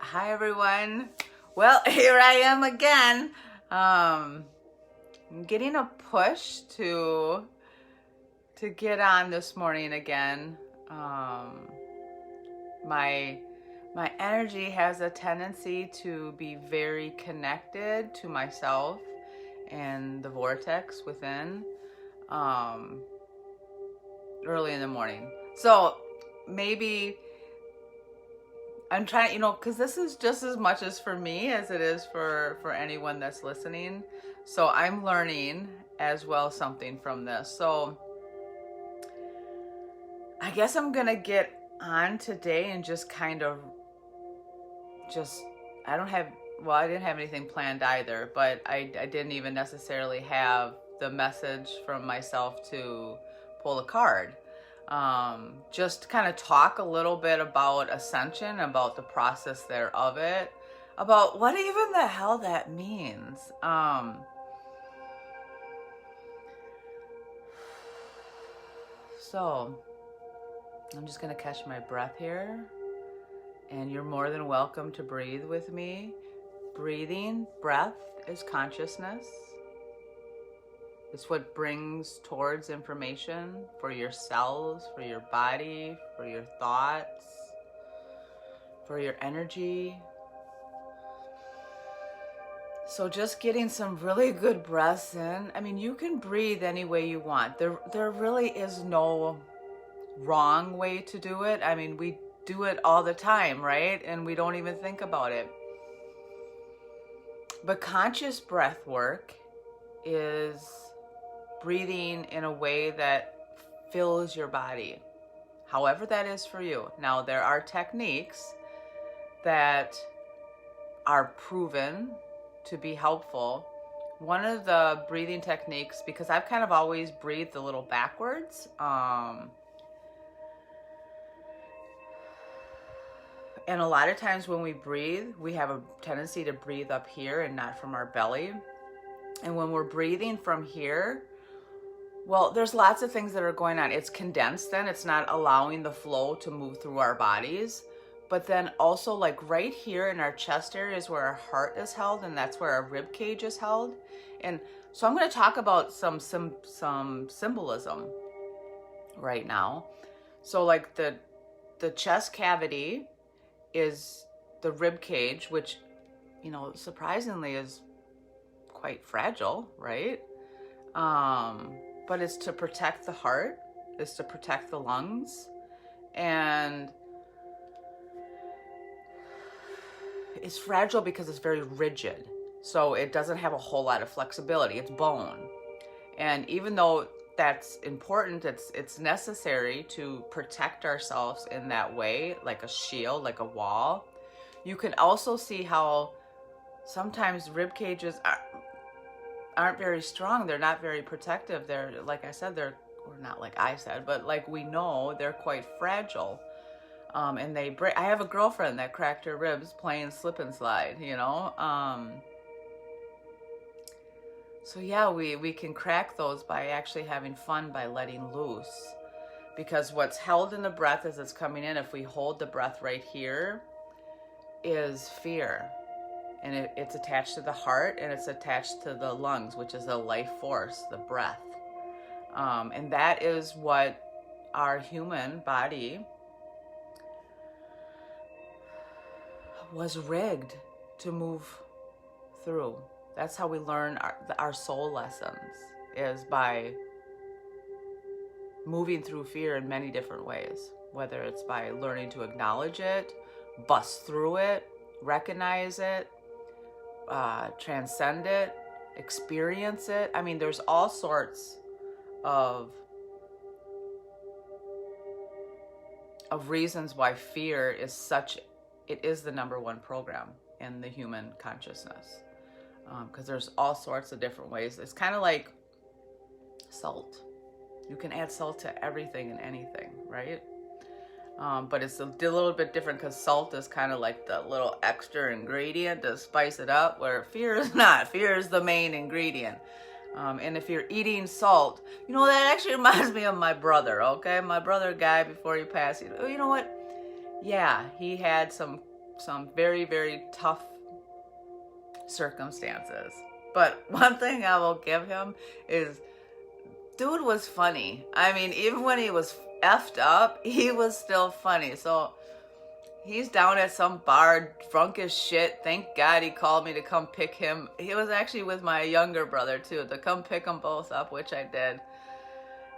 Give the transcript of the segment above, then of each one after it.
Hi everyone. Well, here I am again. I'm getting a push to get on this morning again. My energy has a tendency to be very connected to myself and the vortex within early in the morning. So maybe I'm trying, because this is just as much as for me as it is for anyone that's listening. So I'm learning as well something from this. So I guess I'm going to get on today and just kind of I didn't have anything planned either, but I didn't even necessarily have the message from myself to pull a card. Just kind of talk a little bit about Ascension, about the process there of it, about what even the hell that means. So I'm just going to catch my breath here, and you're more than welcome to breathe with me. Breath is consciousness. It's what brings towards information for your cells, for your body, for your thoughts, for your energy. So just getting some really good breaths in. I mean, you can breathe any way you want. There really is no wrong way to do it. I mean, we do it all the time, right? And we don't even think about it. But conscious breath work is breathing in a way that fills your body, however that is for you. Now, there are techniques that are proven to be helpful. One of the breathing techniques, because I've kind of always breathed a little backwards, and a lot of times when we breathe, we have a tendency to breathe up here and not from our belly. And when we're breathing from here, well, there's lots of things that are going on. It's condensed then. It's not allowing the flow to move through our bodies. But then also, like right here in our chest area is where our heart is held, and that's where our rib cage is held. And so I'm going to talk about some symbolism right now. So like the chest cavity is the rib cage, which, surprisingly is quite fragile, right? But it's to protect the heart, it's to protect the lungs, and it's fragile because it's very rigid. So it doesn't have a whole lot of flexibility. It's bone. And even though that's important, it's necessary to protect ourselves in that way, like a shield, like a wall. You can also see how sometimes rib cages aren't very strong. They're not very protective. They're, like I said, or not like I said, but like we know, they're quite fragile. And they break. I have a girlfriend that cracked her ribs playing slip and slide, So yeah, we can crack those by actually having fun, by letting loose. Because what's held in the breath as it's coming in, if we hold the breath right here, is fear. And it's attached to the heart, and it's attached to the lungs, which is the life force, the breath. And that is what our human body was rigged to move through. That's how we learn our soul lessons, is by moving through fear in many different ways, whether it's by learning to acknowledge it, bust through it, recognize it, transcend it, experience it. I mean, there's all sorts of reasons why fear is it is the number one program in the human consciousness. Because there's all sorts of different ways. It's kind of like salt. You can add salt to everything and anything, right? But it's a little bit different because salt is kind of like the little extra ingredient to spice it up, where fear is not. Fear is the main ingredient. And if you're eating salt, that actually reminds me of my brother, okay? My brother Guy, before he passed, you know what? Yeah, he had some some very, very tough circumstances. But one thing I will give him is, dude was funny. I mean, even when he was effed up, he was still funny. So he's down at some bar, drunk as shit. Thank God he called me to come pick him. He was actually with my younger brother too, to come pick them both up, which I did.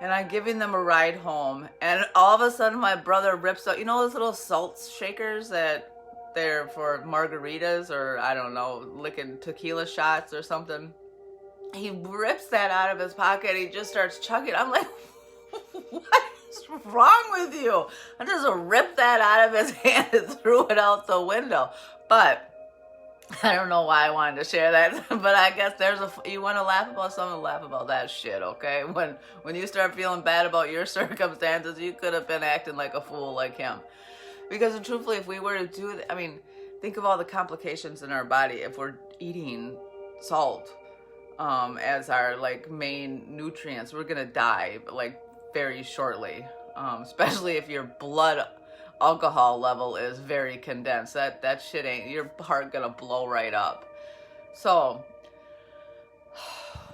And I'm giving them a ride home. And all of a sudden my brother rips out, you know those little salt shakers that they're for margaritas or, I don't know, licking tequila shots or something? He rips that out of his pocket. He just starts chugging. I'm like, what's wrong with you? I just ripped that out of his hand and threw it out the window. But I don't know why I wanted to share that. But I guess you want to laugh about something, laugh about that shit, okay? When you start feeling bad about your circumstances, you could have been acting like a fool like him. Because truthfully, if we were to do that, I mean, think of all the complications in our body if we're eating salt as our like main nutrients. We're gonna die like very shortly, especially if your blood alcohol level is very condensed. That shit ain't, your heart gonna blow right up. So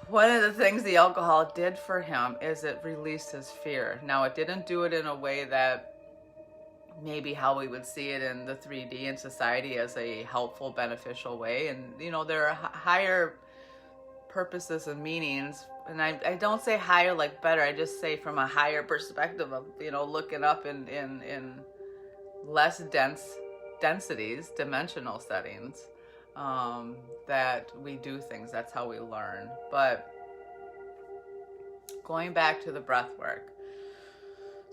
one of the things the alcohol did for him is it released his fear. Now it didn't do it in a way that maybe how we would see it in the 3D in society as a helpful, beneficial way. And, you know, there are higher purposes and meanings. And I don't say higher like better. I just say from a higher perspective of, you know, looking up in less densities, dimensional settings, that we do things. That's how we learn. But going back to the breath work.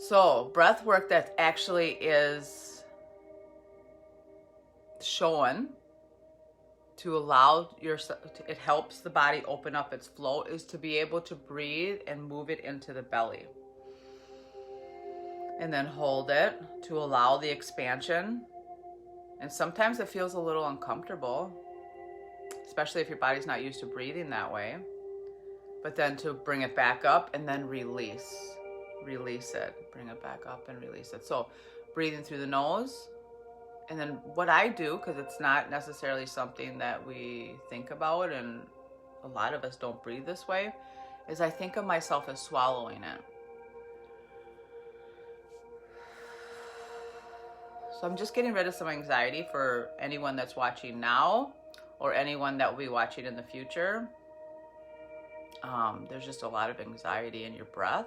So breath work that actually is shown to allow it helps the body open up its flow, is to be able to breathe and move it into the belly. And then hold it to allow the expansion. And sometimes it feels a little uncomfortable, especially if your body's not used to breathing that way. But then to bring it back up and then release it, bring it back up and release it. So breathing through the nose. And then what I do, because it's not necessarily something that we think about, and a lot of us don't breathe this way, is I think of myself as swallowing it. So I'm just getting rid of some anxiety for anyone that's watching now or anyone that will be watching in the future. There's just a lot of anxiety in your breath.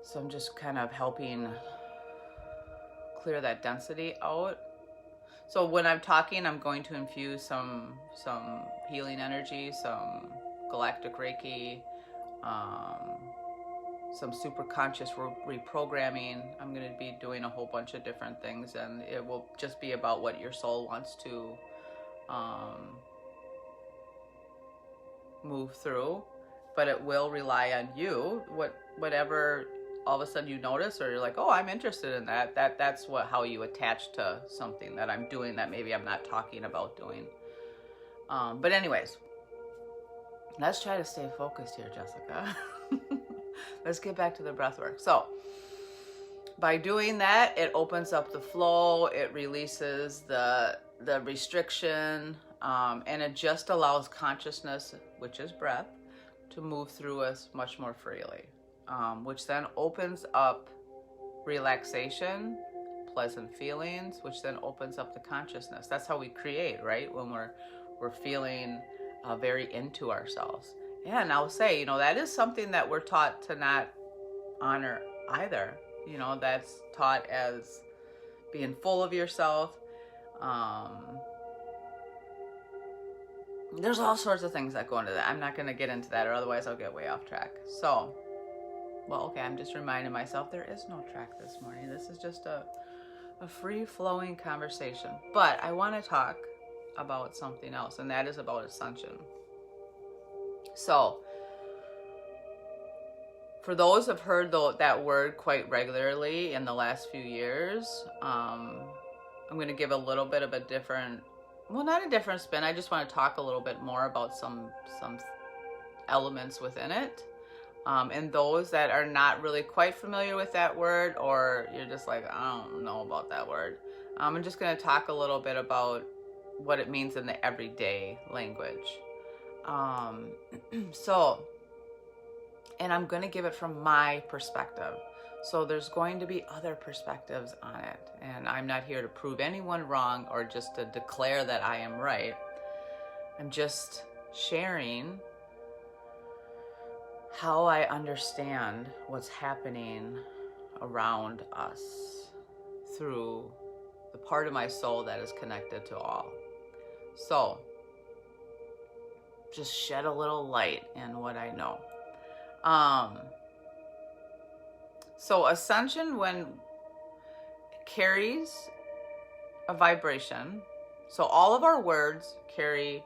So I'm just kind of helping clear that density out. So when I'm talking, I'm going to infuse some healing energy, some galactic Reiki, some super conscious reprogramming. I'm going to be doing a whole bunch of different things, and it will just be about what your soul wants to move through. But it will rely on you, whatever all of a sudden you notice, or you're like, oh, I'm interested in that. That's how you attach to something that I'm doing that maybe I'm not talking about doing. But anyways, let's try to stay focused here, Jessica. Let's get back to the breath work. So by doing that, it opens up the flow, it releases the restriction, and it just allows consciousness, which is breath, to move through us much more freely, which then opens up relaxation, pleasant feelings, which then opens up the consciousness. That's how we create, right? When we're feeling very into ourselves. Yeah, and I'll say, that is something that we're taught to not honor either. That's taught as being full of yourself. There's all sorts of things that go into that. I'm not going to get into that, or otherwise I'll get way off track. So, okay, I'm just reminding myself there is no track this morning. This is just a free-flowing conversation. But I want to talk about something else, and that is about Ascension. So, for those who have heard that word quite regularly in the last few years, I'm going to give a little bit of a different, not a different spin. I just want to talk a little bit more about some elements within it. And those that are not really quite familiar with that word, or you're just like, I don't know about that word, I'm just going to talk a little bit about what it means in the everyday language. And I'm going to give it from my perspective. So there's going to be other perspectives on it. And I'm not here to prove anyone wrong or just to declare that I am right. I'm just sharing how I understand what's happening around us through the part of my soul that is connected to all. So just shed a little light in what I know. So Ascension, when carries a vibration, so all of our words carry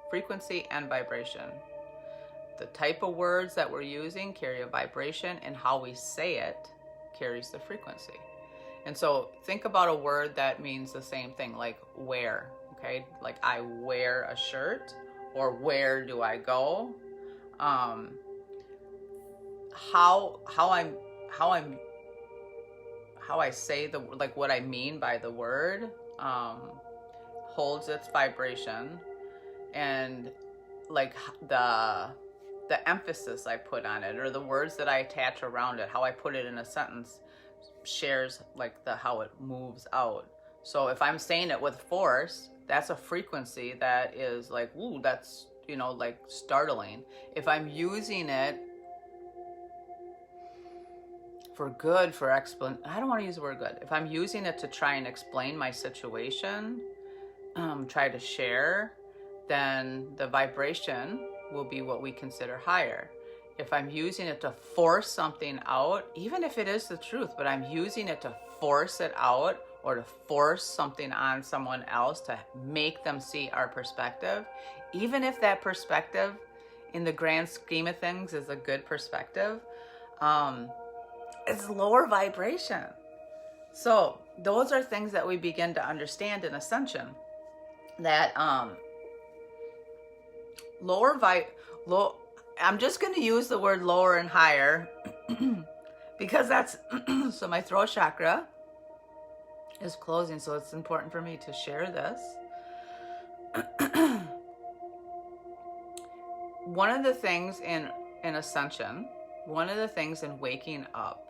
frequency and vibration. The type of words that we're using carry a vibration, and how we say it carries the frequency. And so think about a word that means the same thing, like wear, okay? Like I wear a shirt, or where do I go? How I say the, like what I mean by the word, holds its vibration, and like the emphasis I put on it, or the words that I attach around it, how I put it in a sentence, shares like how it moves out. So if I'm saying it with force, that's a frequency that is like, ooh, that's, like startling. If I'm using it for good, I don't want to use the word good. If I'm using it to try and explain my situation, try to share, then the vibration will be what we consider higher. If I'm using it to force something out, even if it is the truth, but I'm using it to force it out, or to force something on someone else to make them see our perspective, even if that perspective in the grand scheme of things is a good perspective, it's lower vibration. So those are things that we begin to understand in Ascension, that I'm just going to use the word lower and higher because that's so my throat chakra is closing, so it's important for me to share this. One of the things in Ascension, one of the things in waking up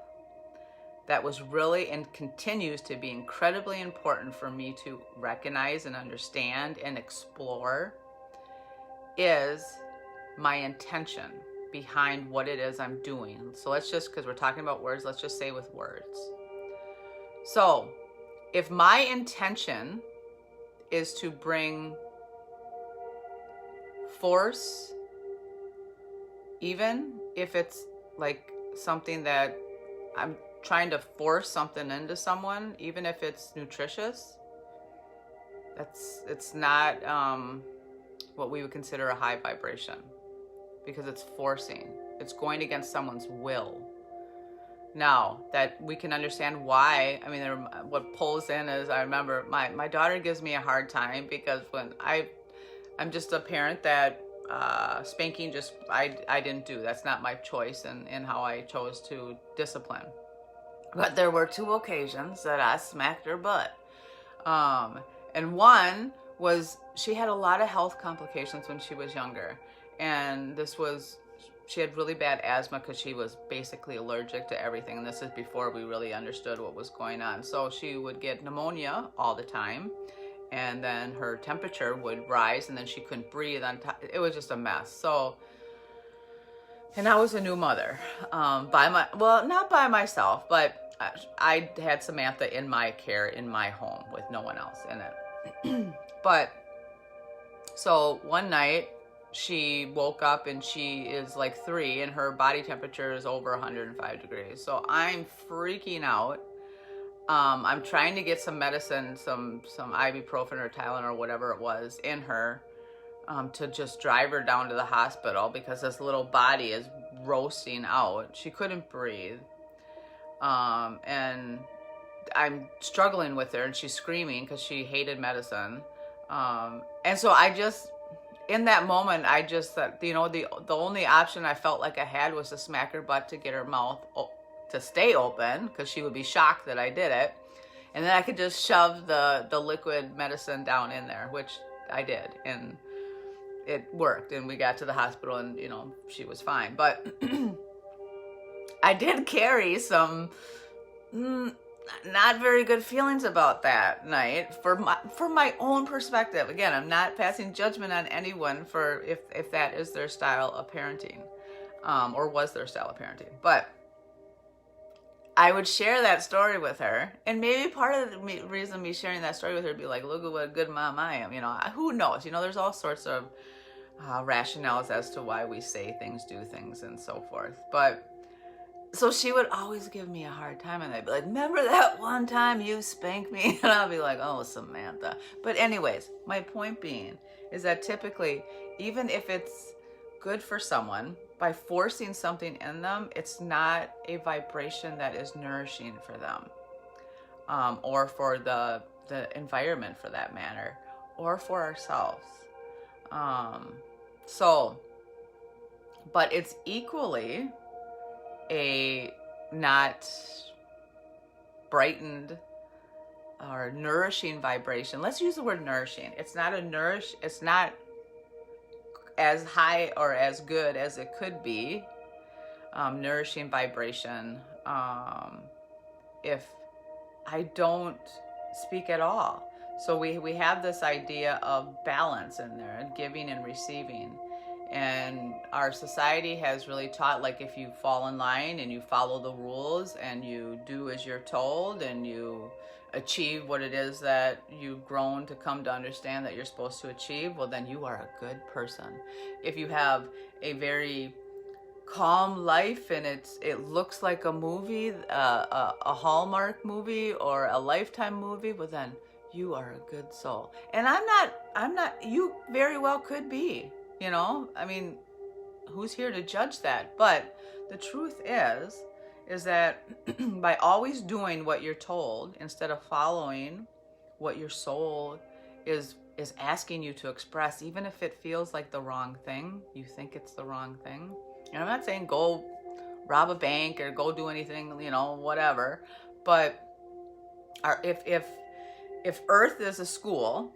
that was really and continues to be incredibly important for me to recognize and understand and explore is my intention behind what it is I'm doing. So let's just, because we're talking about words, let's just say with words. So if my intention is to bring force, even if it's like something that I'm trying to force something into someone, even if it's nutritious, it's not what we would consider a high vibration, because it's forcing. It's going against someone's will. Now that we can understand why, I mean, what pulls in is, I remember my daughter gives me a hard time because when I'm just a parent that spanking just, I didn't do. That's not my choice in how I chose to discipline. But there were 2 occasions that I smacked her butt. And one was, she had a lot of health complications when she was younger. And she had really bad asthma because she was basically allergic to everything. And this is before we really understood what was going on. So she would get pneumonia all the time. And then her temperature would rise, and then she couldn't breathe on top. It was just a mess. So, and I was a new mother, not by myself, but I had Samantha in my care in my home with no one else in it. But so one night she woke up and she is like 3 and her body temperature is over 105 degrees. So I'm freaking out. I'm trying to get some medicine, some ibuprofen or Tylenol or whatever it was in her, to just drive her down to the hospital because this little body is roasting out. She couldn't breathe. And I'm struggling with her and she's screaming because she hated medicine. And so in that moment, I just thought, the only option I felt like I had was to smack her butt to get her mouth to stay open, because she would be shocked that I did it. And then I could just shove the liquid medicine down in there, which I did. And it worked. And we got to the hospital and, she was fine. But I did carry some not very good feelings about that night for my own perspective. Again, I'm not passing judgment on anyone for if that is their style of parenting, or was their style of parenting. But I would share that story with her, and maybe part of the reason me sharing that story with her would be like, look at what a good mom I am. Who knows? There's all sorts of rationales as to why we say things, do things, and so forth. But so she would always give me a hard time, and I'd be like, remember that one time you spanked me? And I'll be like, oh, Samantha. But anyways, my point being is that typically, even if it's good for someone, by forcing something in them, it's not a vibration that is nourishing for them, or for the environment for that matter, or for ourselves. But it's equally a not brightened or nourishing vibration. Let's use the word nourishing. It's not as high or as good as it could be, nourishing vibration, if I don't speak at all. So we have this idea of balance in there, and giving and receiving. And our society has really taught, like, if you fall in line and you follow the rules and you do as you're told and you achieve what it is that you've grown to come to understand that you're supposed to achieve, well, then you are a good person. If you have a very calm life and it looks like a movie, a Hallmark movie or a Lifetime movie, well, then you are a good soul. And I'm not, you very well could be, I mean, who's here to judge that? But the truth is that by always doing what you're told instead of following what your soul is asking you to express, even if it feels like the wrong thing, you think it's the wrong thing. And I'm not saying go rob a bank or go do anything, whatever. But if Earth is a school,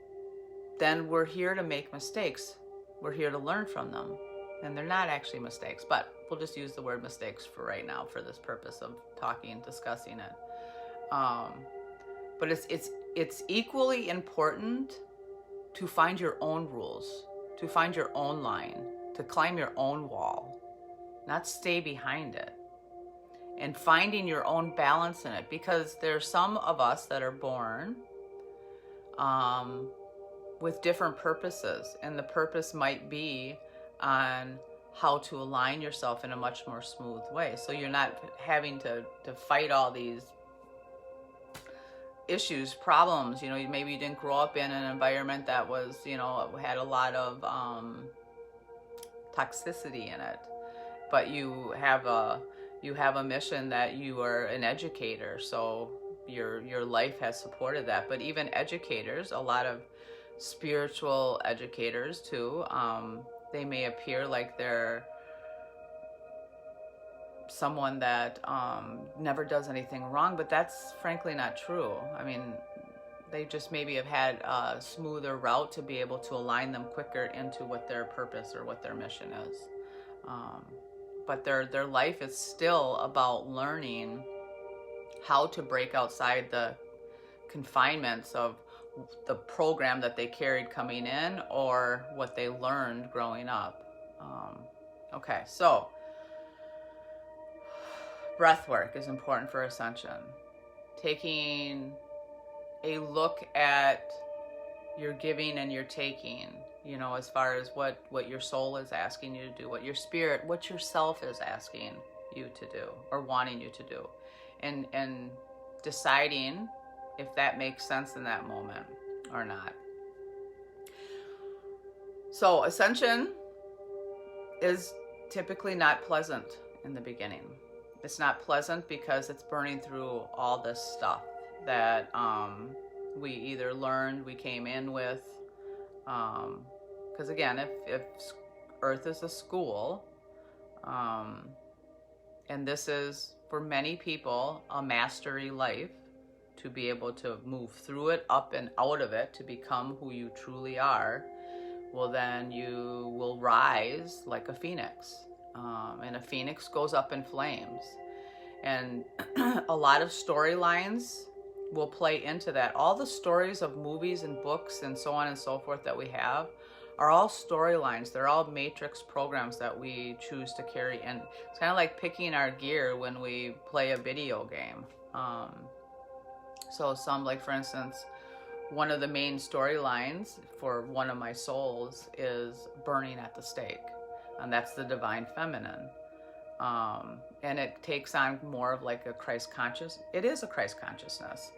then we're here to make mistakes. We're here to learn from them. And they're not actually mistakes, but we'll just use the word mistakes for right now for this purpose of talking and discussing it. But it's equally important to find your own rules, to find your own line, to climb your own wall, not stay behind it, and finding your own balance in it. Because there are some of us that are born with different purposes, and the purpose might be on how to align yourself in a much more smooth way. So you're not having to fight all these issues, problems. Maybe you didn't grow up in an environment that was, had a lot of toxicity in it, but you have a mission that you are an educator. So your life has supported that. But even educators, a lot of spiritual educators too, they may appear like they're someone that never does anything wrong, but that's frankly not true. I mean, they just maybe have had a smoother route to be able to align them quicker into what their purpose or what their mission is. But their life is still about learning how to break outside the confinements of the program that they carried coming in or what they learned growing up. Okay, so breath work is important for Ascension. Taking a look at your giving and your taking, as far as what your soul is asking you to do, what your spirit, what yourself is asking you to do or wanting you to do, and deciding if that makes sense in that moment or not. So Ascension is typically not pleasant in the beginning. It's not pleasant because it's burning through all this stuff that we either learned, we came in with, because again, if Earth is a school, and this is for many people a mastery life, to be able to move through it, up and out of it, to become who you truly are, well, then you will rise like a phoenix. And a phoenix goes up in flames. And a lot of storylines will play into that. All the stories of movies and books and so on and so forth that we have are all storylines. They're all matrix programs that we choose to carry in. It's kind of like picking our gear when we play a video game. So some, like for instance, one of the main storylines for one of my souls is burning at the stake. And that's the divine feminine. And it takes on more of like a Christ conscious. It is a Christ consciousness,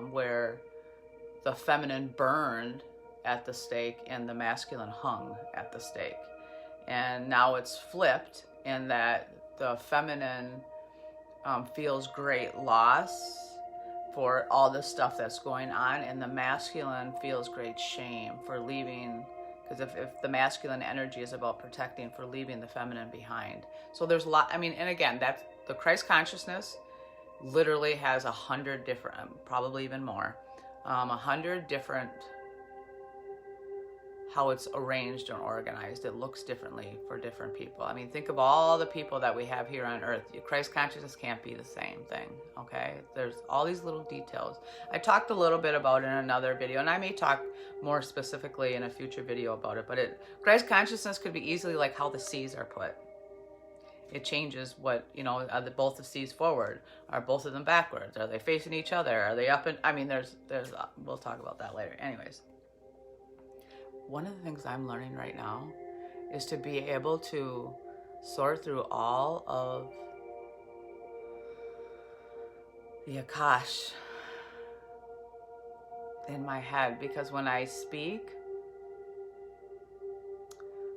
where the feminine burned at the stake and the masculine hung at the stake. And now it's flipped in that the feminine feels great loss for all the stuff that's going on, and the masculine feels great shame for leaving. Because if the masculine energy is about protecting, for leaving the feminine behind. So there's a lot, I mean, and again, that's the Christ consciousness literally has 100 different, probably even more, 100 different, how it's arranged and organized. It looks differently for different people. I mean, think of all the people that we have here on Earth. Christ consciousness can't be the same thing, okay? There's all these little details. I talked a little bit about it in another video, and I may talk more specifically in a future video about it, but Christ consciousness could be easily like how the C's are put. It changes what, you know, are both the C's forward? Are both of them backwards? Are they facing each other? Are they up and, I mean, we'll talk about that later. Anyways. One of the things I'm learning right now is to be able to sort through all of the Akash in my head, because when I speak,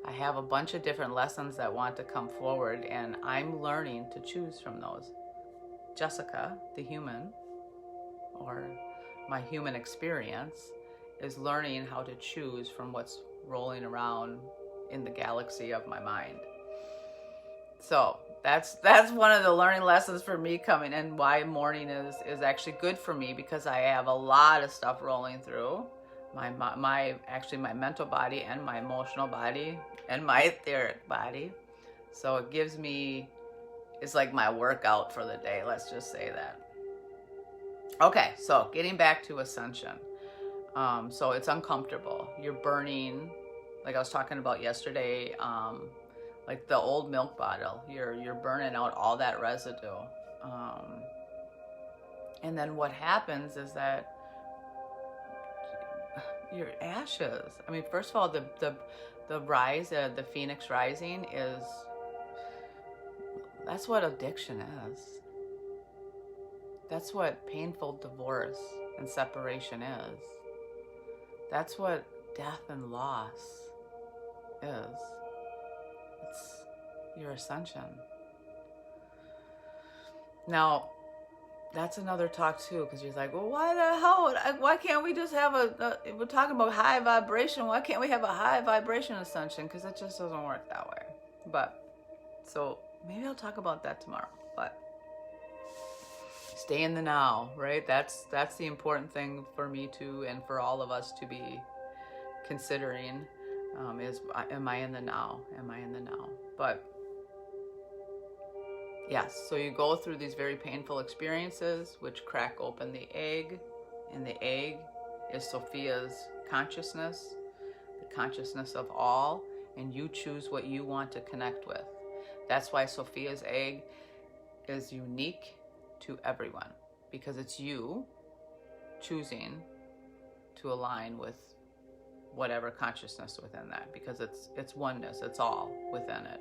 I have a bunch of different lessons that want to come forward, and I'm learning to choose from those. Jessica, the human, or my human experience, is learning how to choose from what's rolling around in the galaxy of my mind. So that's one of the learning lessons for me coming, and why morning is actually good for me, because I have a lot of stuff rolling through my mental body and my emotional body and my etheric body. So it gives me, it's like my workout for the day, let's just say that. Okay, so getting back to Ascension. So it's uncomfortable. You're burning, like I was talking about yesterday, like the old milk bottle. You're burning out all that residue. And then what happens is that your ashes. I mean, first of all, the rise, the phoenix rising that's what addiction is. That's what painful divorce and separation is. That's what death and loss is. It's your ascension. Now, that's another talk too, because you're like, well, why the hell? Why can't we just have we're talking about high vibration. Why can't we have a high vibration ascension? Because it just doesn't work that way. But, so maybe I'll talk about that tomorrow. But stay in the now, right? That's the important thing for me to, and for all of us to be considering, is, am I in the now? Am I in the now? But yes, so you go through these very painful experiences, which crack open the egg, and the egg is Sophia's consciousness, the consciousness of all, and you choose what you want to connect with. That's why Sophia's egg is unique to everyone, because it's you choosing to align with whatever consciousness within that, because it's oneness, it's all within it.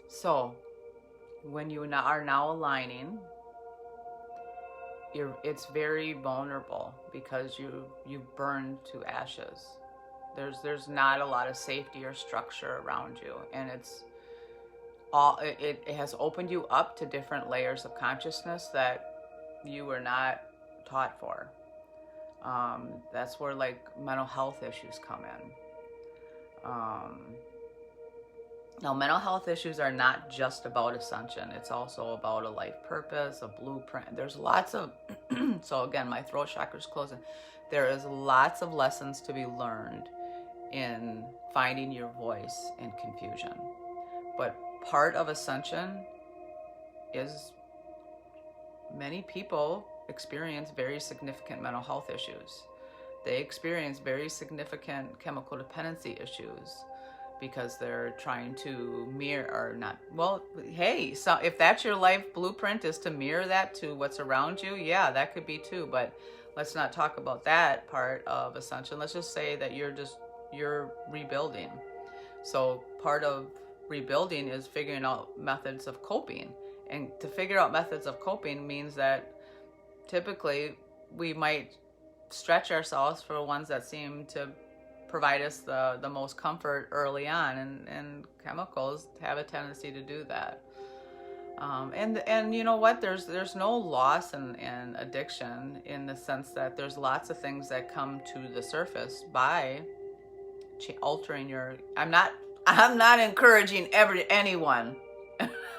So when you are now aligning, it's very vulnerable, because you burn to ashes. There's not a lot of safety or structure around you, and it's all it has opened you up to different layers of consciousness that you were not taught for. That's where like mental health issues come in. Now, mental health issues are not just about ascension. It's also about a life purpose, a blueprint. There's lots of, so again, my throat chakra's closing. There is lots of lessons to be learned in finding your voice in confusion. But part of ascension is many people experience very significant mental health issues. They experience very significant chemical dependency issues because they're trying to mirror, or not, well, hey, so if that's your life blueprint, is to mirror that to what's around you, yeah, that could be too. But let's not talk about that part of ascension. Let's just say that you're rebuilding. So part of rebuilding is figuring out methods of coping. And to figure out methods of coping means that typically we might stretch ourselves for ones that seem to provide us the most comfort early on, and chemicals have a tendency to do that. And you know what? There's no loss in addiction, in the sense that there's lots of things that come to the surface by altering your. I'm not encouraging anyone.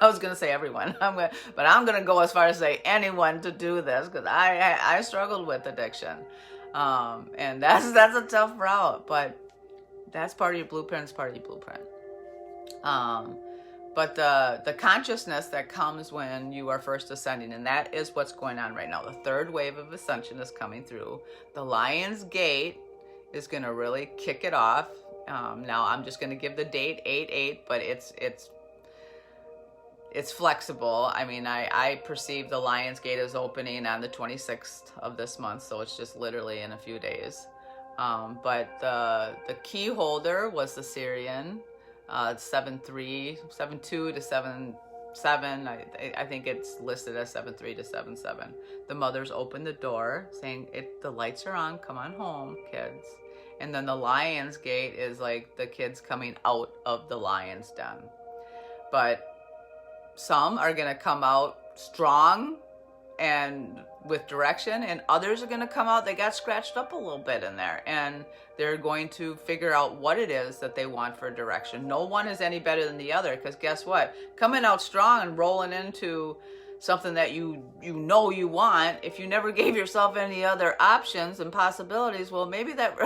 I was gonna say everyone. But I'm gonna go as far as say anyone to do this, because I struggled with addiction. And that's a tough route, but that's part of your blueprint. It's part of your blueprint. But the consciousness that comes when you are first ascending, and that is what's going on right now. The third wave of ascension is coming through. The Lion's Gate is going to really kick it off. Now I'm just going to give the date 8/8, but it's flexible. I mean, I perceive the Lion's Gate is opening on the 26th of this month, so it's just literally in a few days. But the key holder was the Syrian, 7/3, 7/2 to 7/7. I think it's listed as 7/3 to 7/7. The mothers opened the door saying, the lights are on, come on home, kids. And then the Lion's Gate is like the kids coming out of the lion's den. But some are going to come out strong and with direction, and others are going to come out, they got scratched up a little bit in there, and they're going to figure out what it is that they want for direction. No one is any better than the other, because guess what? Coming out strong and rolling into something that you know you want, if you never gave yourself any other options and possibilities, well, maybe that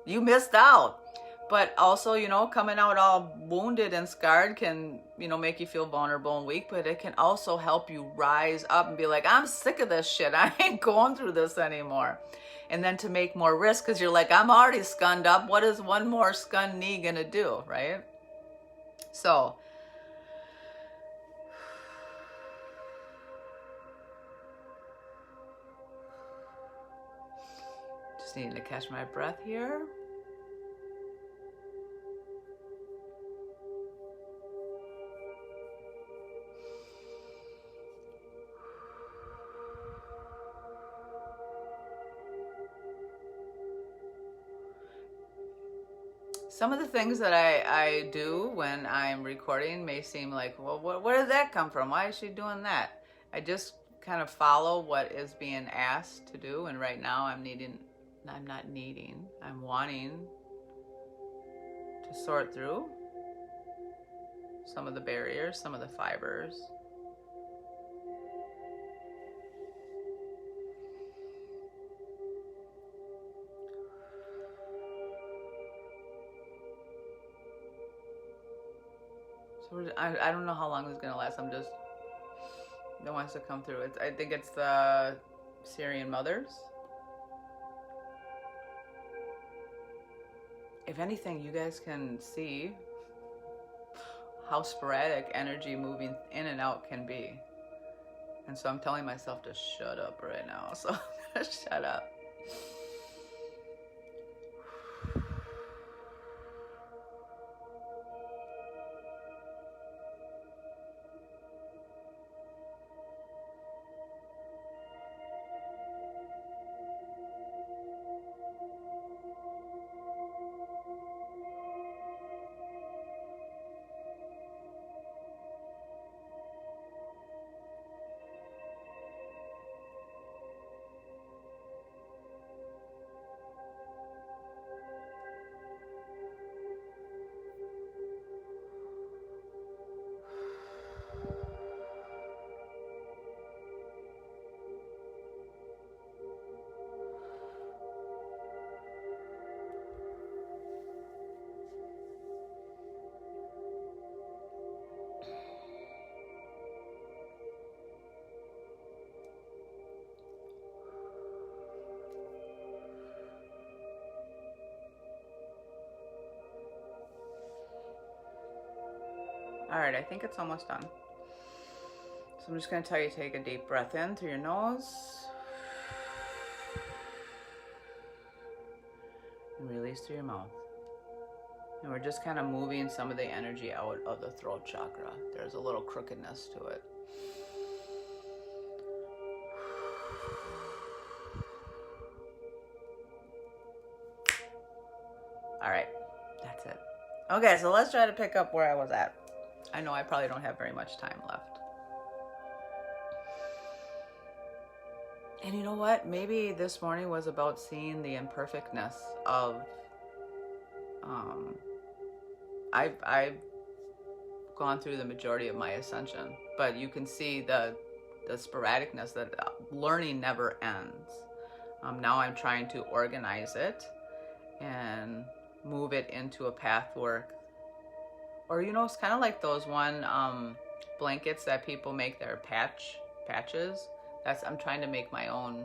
you missed out. But also, coming out all wounded and scarred can, make you feel vulnerable and weak, but it can also help you rise up and be like, I'm sick of this shit. I ain't going through this anymore. And then to make more risk, because you're like, I'm already scunned up. What is one more scun knee going to do, right? So, just needing to catch my breath here. Some of the things that I do when I'm recording may seem like, well, where did that come from? Why is she doing that? I just kind of follow what is being asked to do, and right now I'm wanting to sort through some of the barriers, some of the fibers. So I don't know how long this is going to last. That wants to come through. I think it's the Syrian mothers. If anything, you guys can see how sporadic energy moving in and out can be. And so I'm telling myself to shut up right now. So I'm going to shut up. All right, I think it's almost done. So I'm just going to tell you, take a deep breath in through your nose and release through your mouth. And we're just kind of moving some of the energy out of the throat chakra. There's a little crookedness to it. All right, that's it. Okay, so let's try to pick up where I was at. I know I probably don't have very much time left. And you know what? Maybe this morning was about seeing the imperfectness of, I've gone through the majority of my ascension, but you can see the sporadicness that learning never ends. Now I'm trying to organize it and move it into a path where, or you know, it's kind of like those one blankets that people make their patches. I'm trying to make my own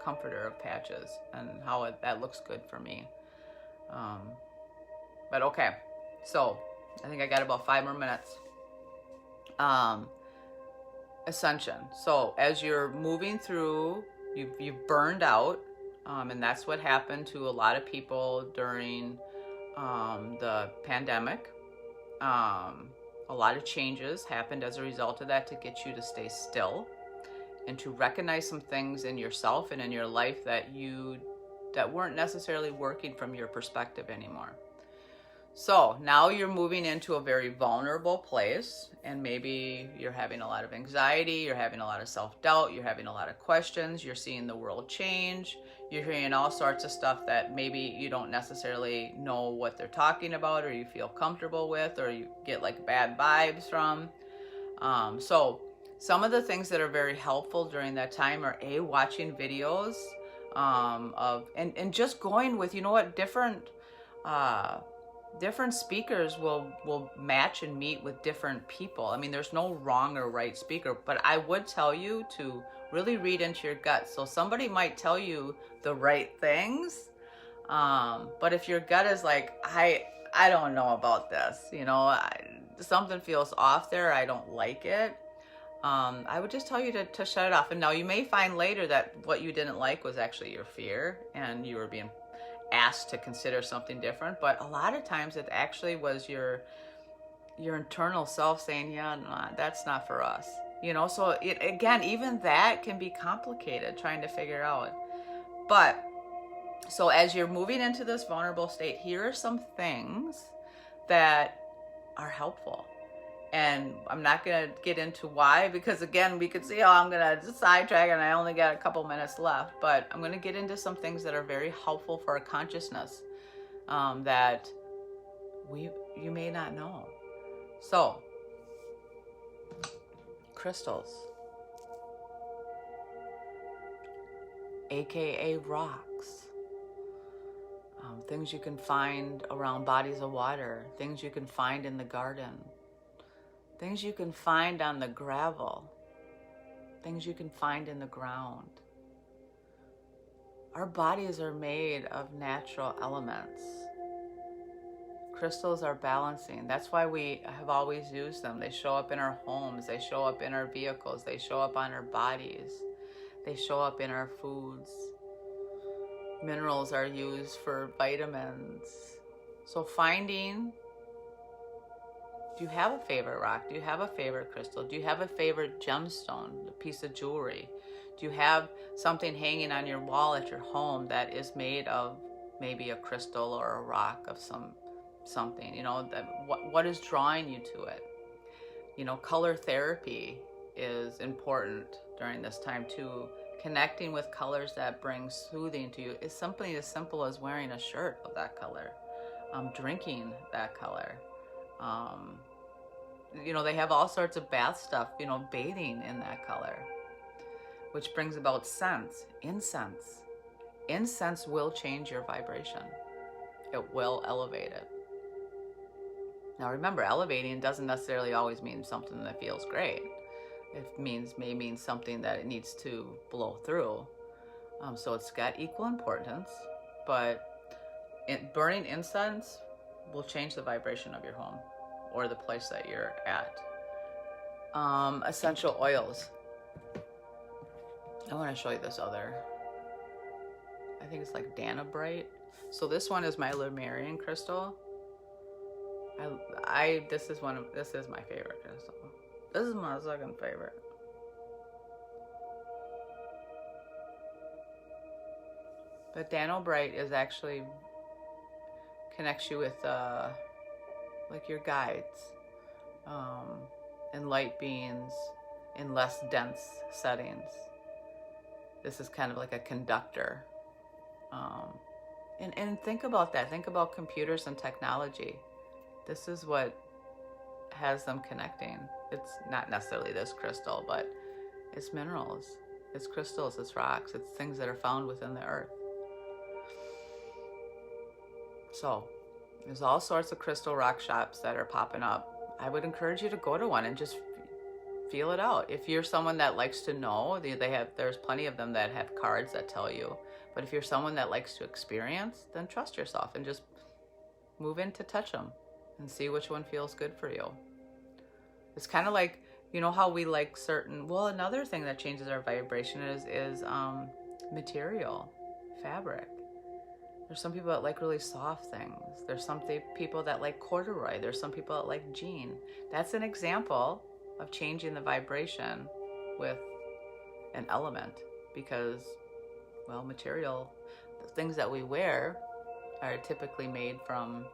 comforter of patches, and how that looks good for me. But okay, so I think I got about 5 more minutes. Ascension. So as you're moving through, you've burned out, and that's what happened to a lot of people during the pandemic. A lot of changes happened as a result of that to get you to stay still and to recognize some things in yourself and in your life that weren't necessarily working from your perspective anymore. So now you're moving into a very vulnerable place, and maybe you're having a lot of anxiety, you're having a lot of self-doubt, you're having a lot of questions, you're seeing the world change, you're hearing all sorts of stuff that maybe you don't necessarily know what they're talking about, or you feel comfortable with, or you get like bad vibes from. So some of the things that are very helpful during that time are watching videos and just going with, you know what, different speakers will match and meet with different people. I mean, there's no wrong or right speaker, but I would tell you to really read into your gut. So somebody might tell you the right things, but if your gut is like, I don't know about this, you know, something feels off there, I don't like it, I would just tell you to shut it off. And now you may find later that what you didn't like was actually your fear, and you were being asked to consider something different, but a lot of times it actually was your internal self saying, yeah, no, that's not for us, you know. So again, even that can be complicated trying to figure out. But so as you're moving into this vulnerable state, here are some things that are helpful. And I'm not going to get into why, because again, we could see how I'm going to sidetrack and I only got a couple minutes left, but I'm going to get into some things that are very helpful for our consciousness, that you may not know. So, crystals, aka rocks, things you can find around bodies of water, things you can find in the garden, things you can find on the gravel, things you can find in the ground. Our bodies are made of natural elements. Crystals are balancing. That's why we have always used them. They show up in our homes, they show up in our vehicles, they show up on our bodies, they show up in our foods. Minerals are used for vitamins. So finding, do you have a favorite rock? Do you have a favorite crystal? Do you have a favorite gemstone, a piece of jewelry? Do you have something hanging on your wall at your home that is made of maybe a crystal or a rock of something, you know, that what is drawing you to it? You know, color therapy is important during this time too. Connecting with colors that bring soothing to you is something as simple as wearing a shirt of that color, drinking that color. You know, they have all sorts of bath stuff, you know, bathing in that color, which brings about scents. Incense. Incense will change your vibration. It will elevate it. Now remember, elevating doesn't necessarily always mean something that feels great. It may mean something that it needs to blow through. So it's got equal importance, but burning incense will change the vibration of your home. or the place that you're at. Essential oils. I want to show you this other. I think it's like Danabrite. So this one is my Lemurian crystal. This is my favorite crystal. This is my second favorite. But Danabrite is actually connects you with like your guides and light beings in less dense settings. This is kind of like a conductor. And think about that. Think about computers and technology. This is what has them connecting. It's not necessarily this crystal, but it's minerals, it's crystals, it's rocks, it's things that are found within the earth. So there's all sorts of crystal rock shops that are popping up. I would encourage you to go to one and just feel it out. If you're someone that likes to know, there's plenty of them that have cards that tell you. But if you're someone that likes to experience, then trust yourself and just move in to touch them and see which one feels good for you. It's kind of like, you know how we like another thing that changes our vibration is material, fabric. There's some people that like really soft things. There's some people that like corduroy. There's some people that like jean. That's an example of changing the vibration with an element, because, well, material, the things that we wear are typically made from,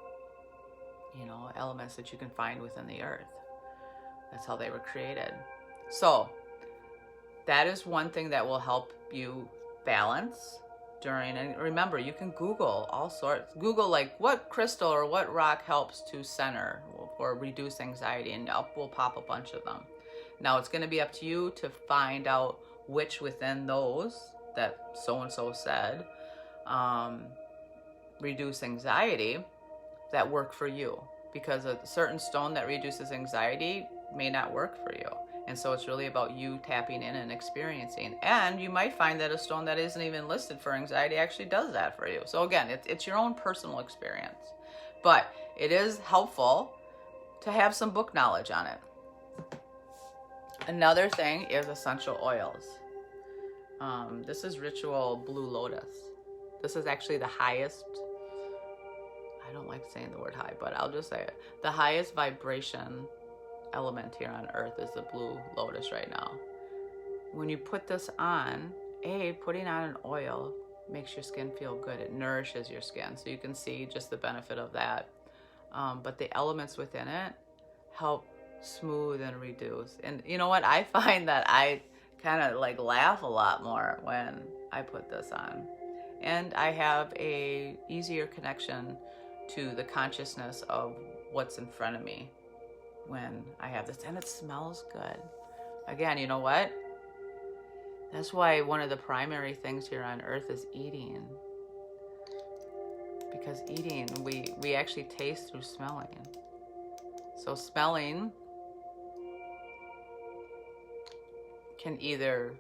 elements that you can find within the earth. That's how they were created. So that is one thing that will help you balance during, and remember, you can Google all sorts. Google like what crystal or what rock helps to center or reduce anxiety, and up will pop a bunch of them. Now it's going to be up to you to find out which within those that so-and-so said reduce anxiety that work for you, because a certain stone that reduces anxiety may not work for you. And so it's really about you tapping in and experiencing. And you might find that a stone that isn't even listed for anxiety actually does that for you. So again, it's your own personal experience. But it is helpful to have some book knowledge on it. Another thing is essential oils. This is Ritual Blue Lotus. This is actually the highest, I don't like saying the word high, but I'll just say it. The highest vibration element here on earth is the blue lotus right now. When you put this on, putting on an oil makes your skin feel good. It nourishes your skin, so you can see just the benefit of that. But the elements within it help smooth and reduce. And you know what? I find that I kind of like laugh a lot more when I put this on. And I have a easier connection to the consciousness of what's in front of me when I have this, and it smells good. Again, you know what? That's why one of the primary things here on earth is eating. Because eating, we actually taste through smelling. So smelling can either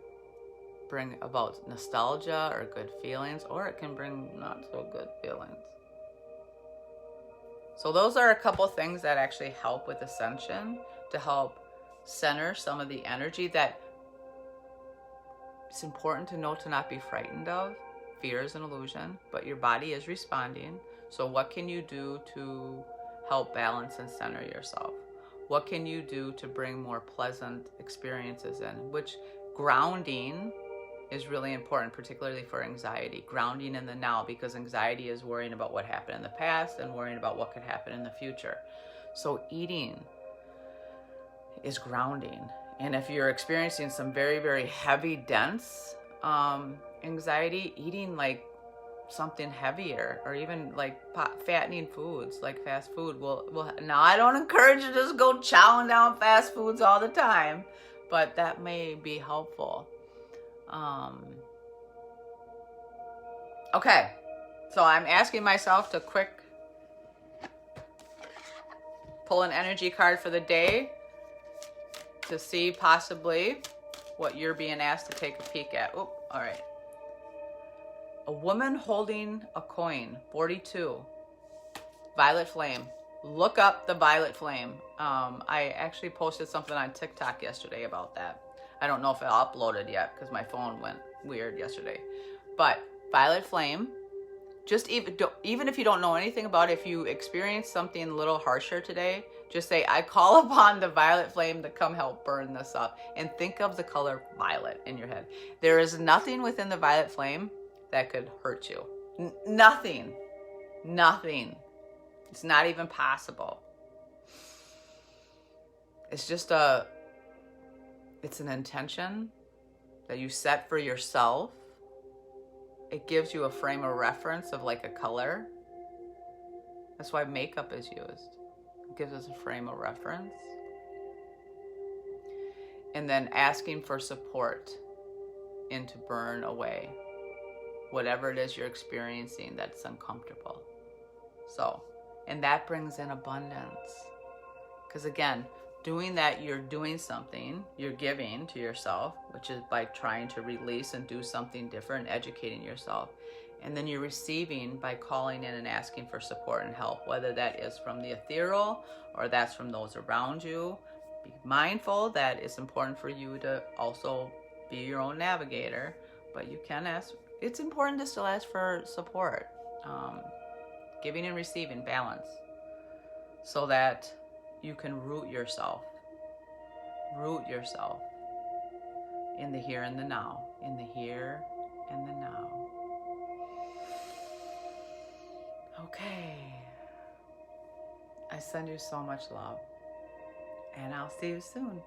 bring about nostalgia or good feelings, or it can bring not so good feelings. So those are a couple things that actually help with Ascension, to help center some of the energy that it's important to know to not be frightened of. Fear is an illusion, but your body is responding. So what can you do to help balance and center yourself? What can you do to bring more pleasant experiences in? Which grounding is really important, particularly for anxiety. Grounding in the now, because anxiety is worrying about what happened in the past and worrying about what could happen in the future. So eating is grounding. And if you're experiencing some very, very heavy, dense anxiety, eating like something heavier, or even like fattening foods like fast food will. Now, I don't encourage you to just go chowing down fast foods all the time, but that may be helpful. Okay, so I'm asking myself to quick pull an energy card for the day to see possibly what you're being asked to take a peek at. Oh, all right. A woman holding a coin, 42. Violet flame, look up the violet flame. I actually posted something on TikTok yesterday about that. I don't know if I uploaded yet because my phone went weird yesterday. But violet flame, just even if you don't know anything about it, if you experience something a little harsher today, just say, I call upon the violet flame to come help burn this up. And think of the color violet in your head. There is nothing within the violet flame that could hurt you. Nothing. Nothing. It's not even possible. It's just it's an intention that you set for yourself. It gives you a frame of reference of like a color. That's why makeup is used. It gives us a frame of reference. And then asking for support and to burn away whatever it is you're experiencing that's uncomfortable. So, and that brings in abundance. Because again, doing that, you're doing something, you're giving to yourself, which is by trying to release and do something different, educating yourself. And then you're receiving by calling in and asking for support and help, whether that is from the ethereal or that's from those around you. Be mindful that it's important for you to also be your own navigator, but you can ask, it's important to still ask for support. Giving and receiving balance so that you can root yourself in the here and the now, in the here and the now. Okay. I send you so much love, and I'll see you soon.